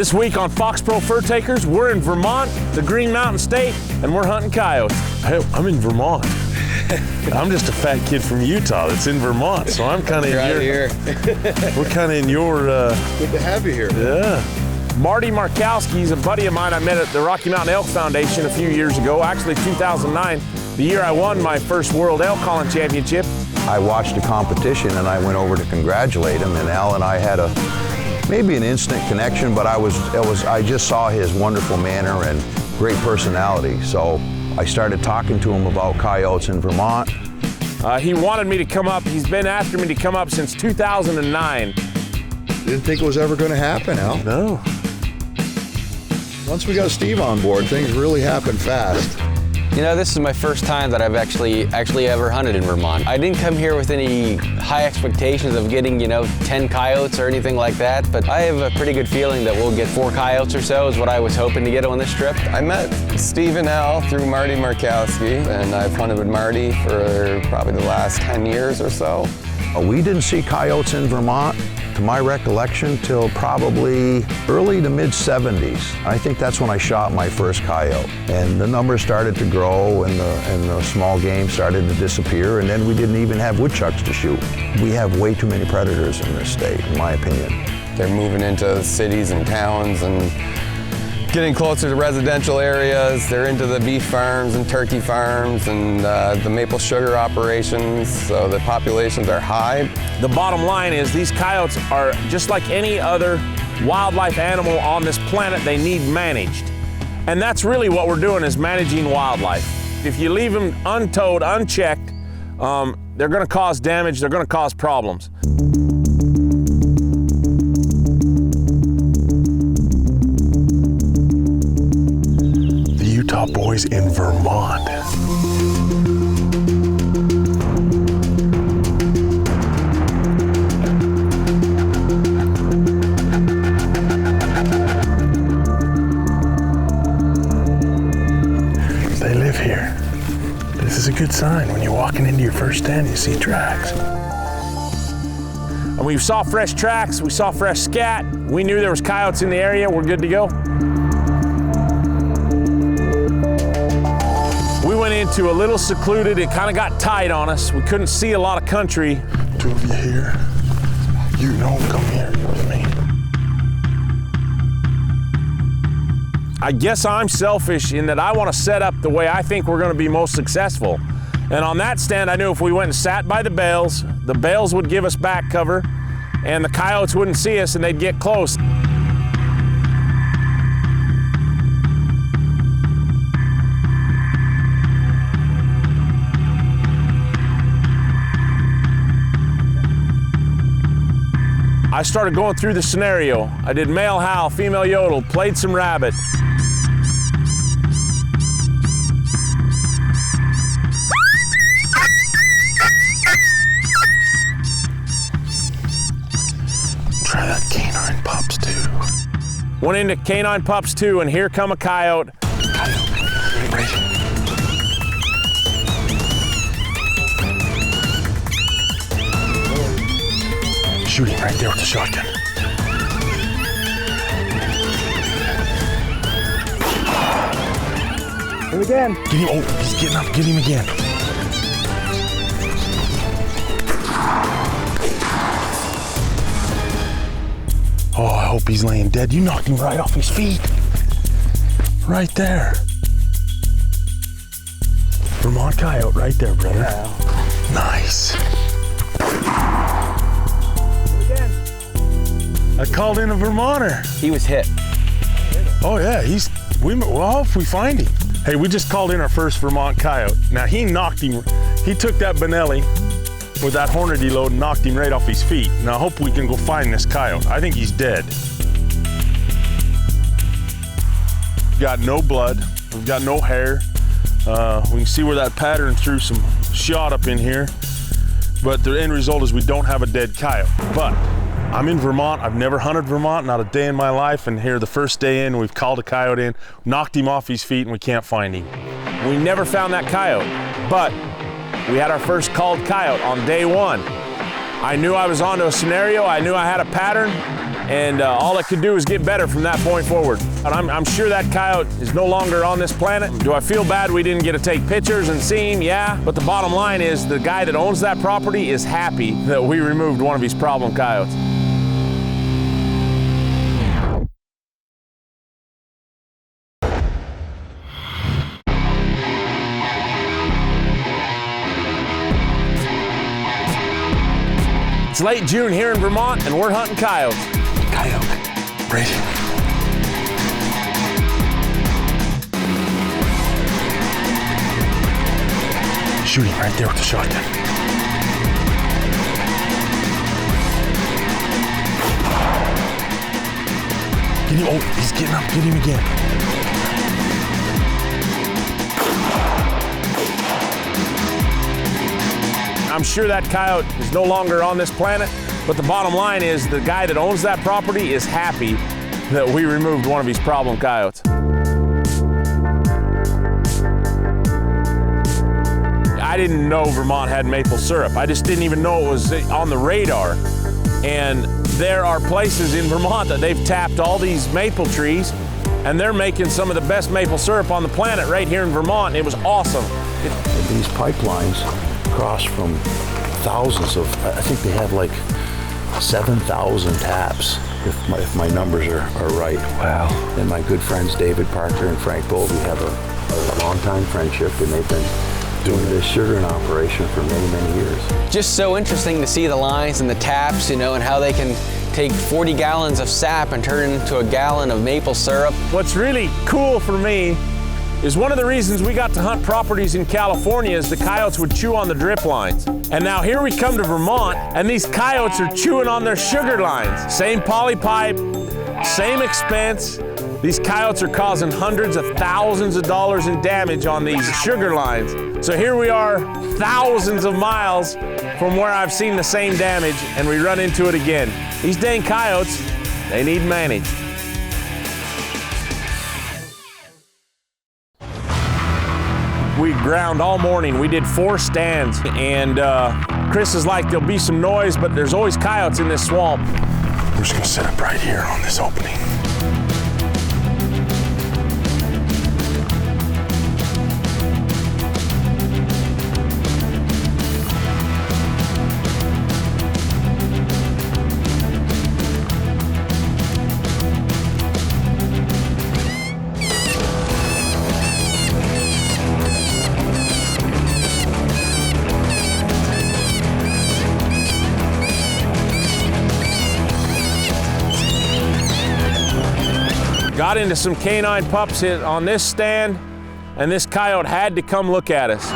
This week on Fox Pro Fur Takers, we're in Vermont, the Green Mountain State, and we're hunting coyotes. Hey, I'm in Vermont. I'm just a fat kid from Utah that's in Vermont, so I'm kind of in here. We're kind of in your... Good to have you here. Yeah. Marty Markowski's a buddy of mine I met at the Rocky Mountain Elk Foundation a few years ago, actually 2009, the year I won my first World Elk Calling Championship. I watched a competition and I went over to congratulate him, and Al and I had maybe an instant connection, but I just saw his wonderful manner and great personality. So I started talking to him about coyotes in Vermont. He wanted me to come up. He's been after me to come up since 2009. Didn't think it was ever going to happen, Al. No. Once we got Steve on board, things really happened fast. You know, this is my first time that I've actually ever hunted in Vermont. I didn't come here with any high expectations of getting, 10 coyotes or anything like that, but I have a pretty good feeling that we'll get 4 coyotes or so is what I was hoping to get on this trip. I met Steve and Al through Marty Markowski, and I've hunted with Marty for probably the last 10 years or so. We didn't see coyotes in Vermont, to my recollection, till probably early to mid-70s. I think that's when I shot my first coyote. And the numbers started to grow and the small game started to disappear, and then we didn't even have woodchucks to shoot. We have way too many predators in this state, in my opinion. They're moving into cities and towns and getting closer to residential areas. They're into the beef farms and turkey farms and the maple sugar operations, so the populations are high. The bottom line is these coyotes are just like any other wildlife animal on this planet. They need managed. And that's really what we're doing, is managing wildlife. If you leave them untowed, unchecked, they're gonna cause damage, they're gonna cause problems. Utah boys in Vermont. They live here. This is a good sign. When you're walking into your first stand, you see tracks. And we saw fresh tracks, we saw fresh scat. We knew there was coyotes in the area. We're good to go. We went into a little secluded, it kind of got tight on us. We couldn't see a lot of country. 2 of you here. You don't come here with me. I guess I'm selfish in that I want to set up the way I think we're going to be most successful. And on that stand, I knew if we went and sat by the bales would give us back cover, and the coyotes wouldn't see us and they'd get close. I started going through the scenario. I did male howl, female yodel, played some rabbit. Try that canine pups too. Went into canine pups too, and here come a coyote. Right. Shooting right there with the shotgun. And again. Get him, oh, he's getting up, get him again. Oh, I hope he's laying dead. You knocked him right off his feet. Right there. Vermont coyote right there, brother. Yeah. Nice. I called in a Vermonter. He was hit. Oh yeah, well, if we find him. Hey, we just called in our first Vermont coyote. Now he knocked him, he took that Benelli with that hornet he load and knocked him right off his feet. Now I hope we can go find this coyote. I think he's dead. We've got no blood, we've got no hair. We can see where that pattern threw some shot up in here, but the end result is we don't have a dead coyote. But I'm in Vermont. I've never hunted Vermont, not a day in my life, and here the first day in, we've called a coyote in, knocked him off his feet, and we can't find him. We never found that coyote, but we had our first called coyote on day 1. I knew I was onto a scenario, I knew I had a pattern, and all it could do is get better from that point forward. And I'm sure that coyote is no longer on this planet. Do I feel bad we didn't get to take pictures and see him? Yeah, but the bottom line is the guy that owns that property is happy that we removed one of his problem coyotes. It's late June here in Vermont, and we're hunting coyotes. Coyote, right here. Shoot him right there with the shotgun. Get him, oh, he's getting up, get him again. I'm sure that coyote is no longer on this planet, but the bottom line is the guy that owns that property is happy that we removed one of his problem coyotes. I didn't know Vermont had maple syrup. I just didn't even know it was on the radar. And there are places in Vermont that they've tapped all these maple trees, and they're making some of the best maple syrup on the planet right here in Vermont. It was awesome. These pipelines cross from thousands of, I think they have like 7,000 taps, if my numbers are right. Wow. And my good friends David Parker and Frank Bull, we have a long-time friendship, and they've been doing this sugaring operation for many, many years. Just so interesting to see the lines and the taps, you know, and how they can take 40 gallons of sap and turn it into a gallon of maple syrup. What's really cool for me is one of the reasons we got to hunt properties in California is the coyotes would chew on the drip lines. And now here we come to Vermont, and these coyotes are chewing on their sugar lines. Same poly pipe, same expense. These coyotes are causing hundreds of thousands of dollars in damage on these sugar lines. So here we are, thousands of miles from where I've seen the same damage, and we run into it again. These dang coyotes, they need managed. We ground all morning. We did 4 stands, and Chris is like, there'll be some noise, but there's always coyotes in this swamp. We're just gonna set up right here on this opening. Got into some canine pups on this stand, and this coyote had to come look at us.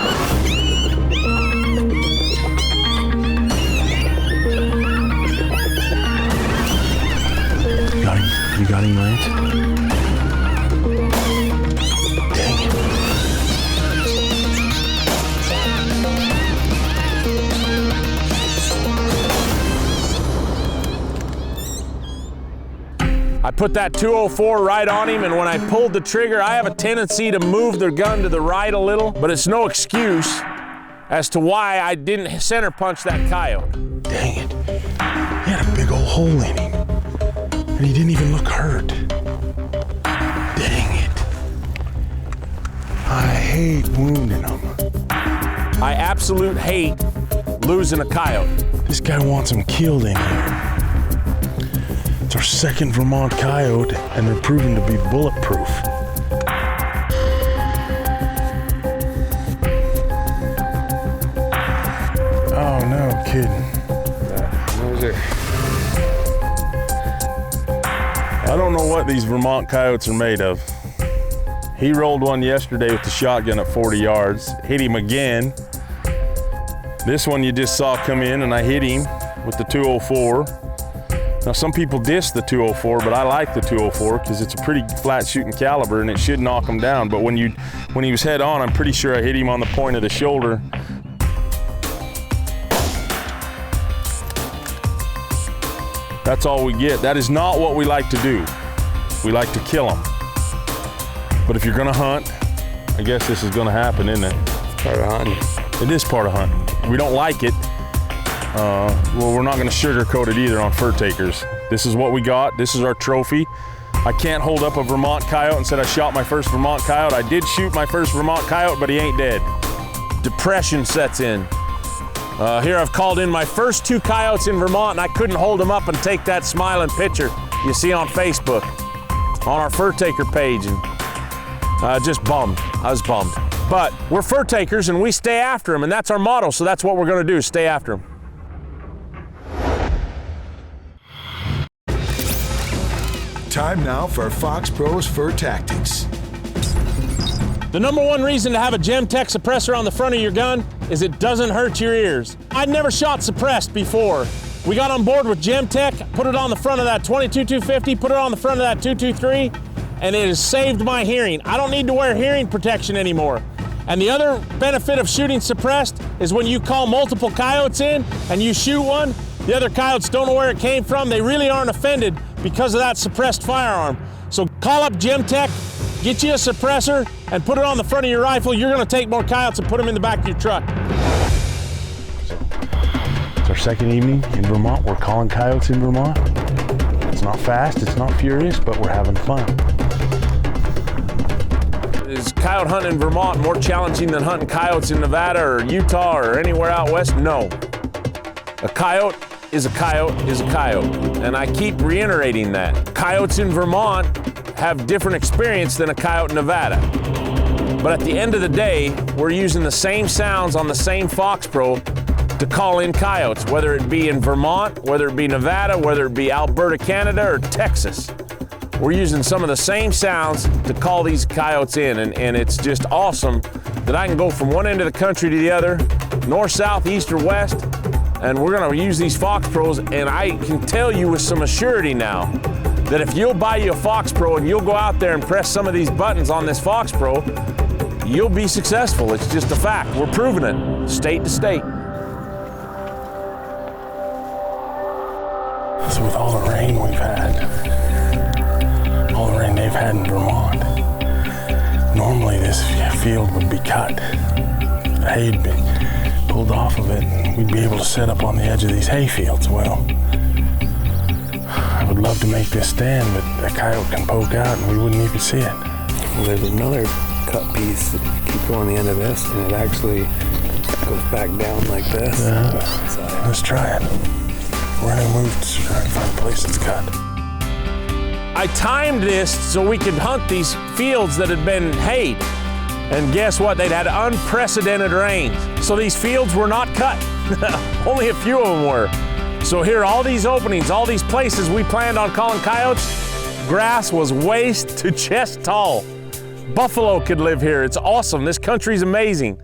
Got him? You got him, Lance? Dang it. I put that 204 right on him, and when I pulled the trigger, I have a tendency to move the gun to the right a little, but it's no excuse as to why I didn't center punch that coyote. Dang it. He had a big old hole in him, and he didn't even look hurt. Dang it. I hate wounding him. I absolute hate losing a coyote. This guy wants him killed in here. It's our second Vermont coyote, and they're proven to be bulletproof. Oh, no kidding. I don't know what these Vermont coyotes are made of. He rolled one yesterday with the shotgun at 40 yards, hit him again. This one you just saw come in, and I hit him with the 204. Now, some people diss the 204, but I like the 204 because it's a pretty flat shooting caliber and it should knock him down. But when he was head on, I'm pretty sure I hit him on the point of the shoulder. That's all we get. That is not what we like to do. We like to kill them. But if you're gonna hunt, I guess this is gonna happen, isn't it? It's part of hunting. It is part of hunting. We don't like it. Well, we're not gonna sugarcoat it either on fur takers. This is what we got. This is our trophy. I can't hold up a Vermont coyote and said I shot my first Vermont coyote. I did shoot my first Vermont coyote, but he ain't dead. Depression sets in. Here I've called in my first 2 coyotes in Vermont, and I couldn't hold them up and take that smiling picture you see on Facebook, on our fur taker page, and just bummed. I was bummed. But we're fur takers and we stay after them, and that's our motto, so that's what we're gonna do, stay after them. Time now for Fox Pro's Fur Tactics. The number one reason to have a Gemtech suppressor on the front of your gun is it doesn't hurt your ears. I'd never shot suppressed before. We got on board with Gemtech, put it on the front of that 22-250, put it on the front of that 223, and it has saved my hearing. I don't need to wear hearing protection anymore. And the other benefit of shooting suppressed is when you call multiple coyotes in and you shoot one, the other coyotes don't know where it came from. They really aren't offended because of that suppressed firearm. So call up Gemtech, get you a suppressor, and put it on the front of your rifle. You're gonna take more coyotes and put them in the back of your truck. It's our second evening in Vermont. We're calling coyotes in Vermont. It's not fast, it's not furious, but we're having fun. Is coyote hunting in Vermont more challenging than hunting coyotes in Nevada or Utah or anywhere out west? No. A coyote is a coyote is a coyote, and I keep reiterating that. Coyotes in Vermont have different experience than a coyote in Nevada. But at the end of the day, we're using the same sounds on the same Fox Pro to call in coyotes, whether it be in Vermont, whether it be Nevada, whether it be Alberta, Canada, or Texas. We're using some of the same sounds to call these coyotes in, and it's just awesome that I can go from one end of the country to the other, north, south, east, or west, and we're gonna use these Fox Pros, and I can tell you with some assurity now that if you'll buy you a Fox Pro and you'll go out there and press some of these buttons on this Fox Pro, you'll be successful. It's just a fact. We're proving it, state to state. So with all the rain we've had, all the rain they've had in Vermont, normally this field would be cut. Hay'd be pulled off of it, and we'd be able to set up on the edge of these hay fields. Well, I would love to make this stand, but a coyote can poke out and we wouldn't even see it. Well, there's another cut piece that you keep going the end of this, and it actually goes back down like this. Let's try it. We're gonna move to try to find a place that's cut. I timed this so we could hunt these fields that had been hayed. And guess what? They'd had unprecedented rains. So these fields were not cut. Only a few of them were. So here, all these openings, all these places we planned on calling coyotes, grass was waist to chest tall. Buffalo could live here. It's awesome. This country's amazing.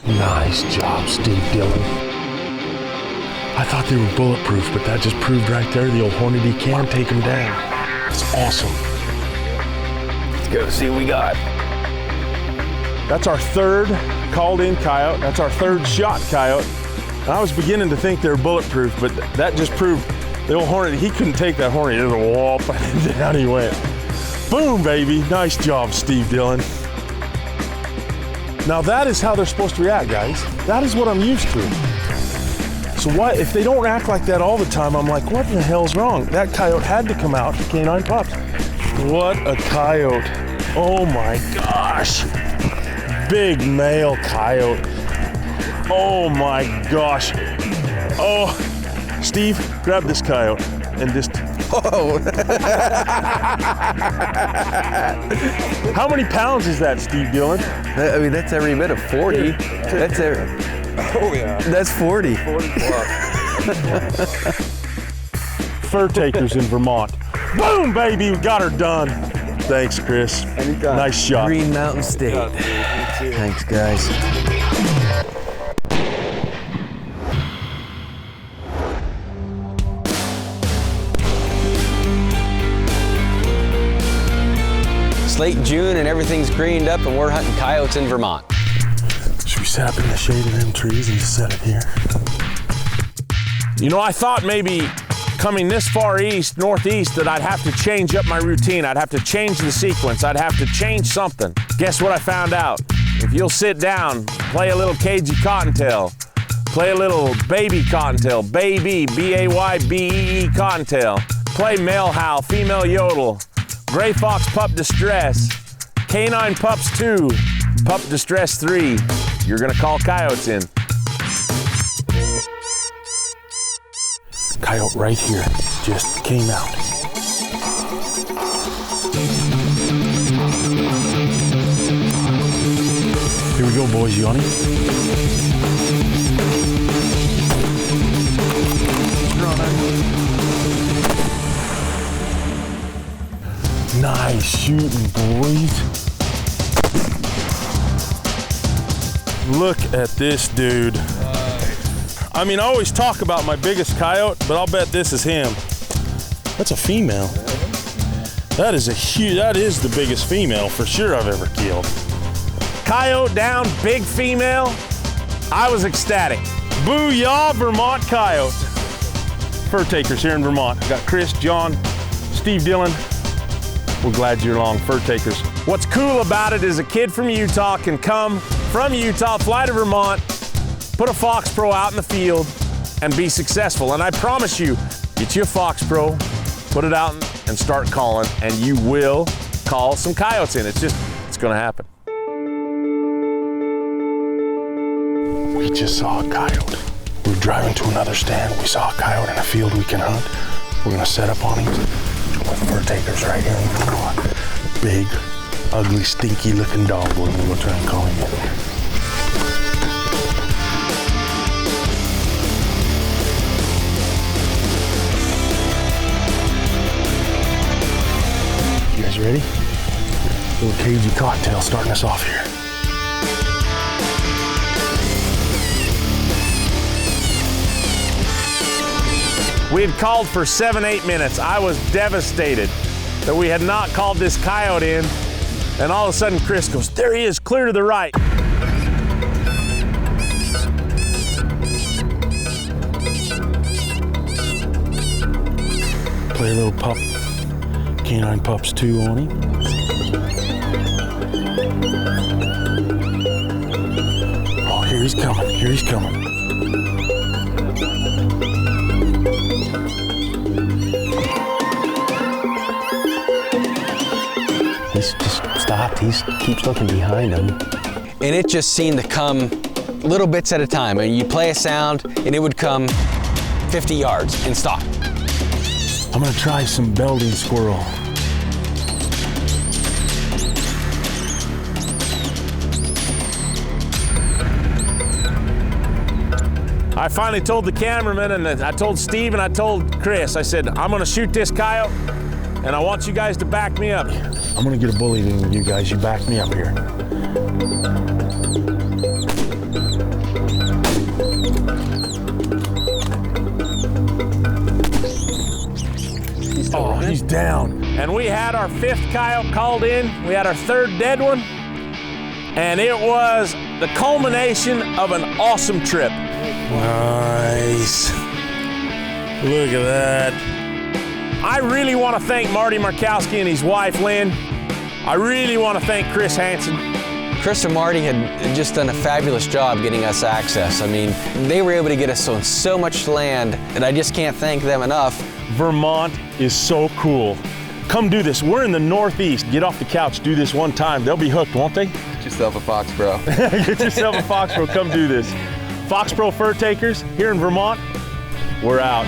Nice job, Steve Dillon. I thought they were bulletproof, but that just proved right there the old hornet, he can take them down. It's awesome. Let's go see what we got. That's our third called in coyote. That's our third shot coyote. And I was beginning to think they were bulletproof, but that just proved the old hornet, he couldn't take that hornet. It was a whoop, and down he went. Boom, baby. Nice job, Steve Dillon. Now that is how they're supposed to react, guys. That is what I'm used to. So what, if they don't act like that all the time, I'm like, what the hell's wrong? That coyote had to come out for canine pups. What a coyote. Oh my gosh. Big male coyote. Oh my gosh. Oh, Steve, grab this coyote and just. Whoa. How many pounds is that, Steve Dillon? I mean, that's every bit of 40. That's every. Oh yeah. That's 40. 40 plus. Fur takers in Vermont. Boom, baby, we got her done. Thanks, Chris. Anytime. Nice shot. Green Mountain State. Thanks, guys. It's late June and everything's greened up and we're hunting coyotes in Vermont. Should we set up in the shade of them trees and just set it here? You know, I thought maybe coming this far east, northeast, that I'd have to change up my routine. I'd have to change the sequence. I'd have to change something. Guess what I found out? If you'll sit down, play a little cagey cottontail, play a little baby cottontail, baby, B-A-Y-B-E-E cottontail, play male howl, female yodel, gray fox pup distress, canine pups 2, pup distress 3, you're gonna call coyotes in. Coyote right here, just came out. Here we go, boys, you on it? Nice shooting, boys. Look at this dude. I mean, I always talk about my biggest coyote, but I'll bet this is him. That's a female. That is the biggest female for sure I've ever killed. Coyote down, big female. I was ecstatic. Booyah, Vermont coyote. Fur takers here in Vermont. Got Chris, John, Steve, Dillon. We're glad you're along, fur takers. What's cool about it is a kid from Utah can come from Utah, fly to Vermont, put a Fox Pro out in the field and be successful. And I promise you, get you a Fox Pro, put it out and start calling, and you will call some coyotes in. It's gonna happen. We just saw a coyote. We were driving to another stand. We saw a coyote in a field we can hunt. We're gonna set up on him with fur takers right here in Vermont. Big, ugly, stinky looking dog. We're gonna go try and call him in. You guys ready? Little cagey cocktail starting us off here. We had called for 7-8 minutes. I was devastated that we had not called this coyote in. And all of a sudden, Chris goes, there he is, clear to the right. Play a little pup, canine pups 2 on him. Oh, here he's coming, here he's coming. He's just stopped. He keeps looking behind him. And it just seemed to come little bits at a time. I mean, you play a sound and it would come 50 yards and stop. I'm gonna try some belding squirrel. I finally told the cameraman, and I told Steve, and I told Chris, I said, I'm gonna shoot this coyote, and I want you guys to back me up. I'm gonna get a bullet in with you guys. You back me up here. Oh, he's down. And we had our 5th coyote called in. We had our 3rd dead one. And it was the culmination of an awesome trip. Nice. Look at that. I really want to thank Marty Markowski and his wife, Lynn. I really want to thank Chris Hansen. Chris and Marty had just done a fabulous job getting us access. I mean, they were able to get us on so much land, and I just can't thank them enough. Vermont is so cool. Come do this. We're in the Northeast. Get off the couch, do this one time. They'll be hooked, won't they? Get yourself a Fox Pro. Get yourself a Fox Pro, come do this. Fox Pro Fur Takers here in Vermont, we're out.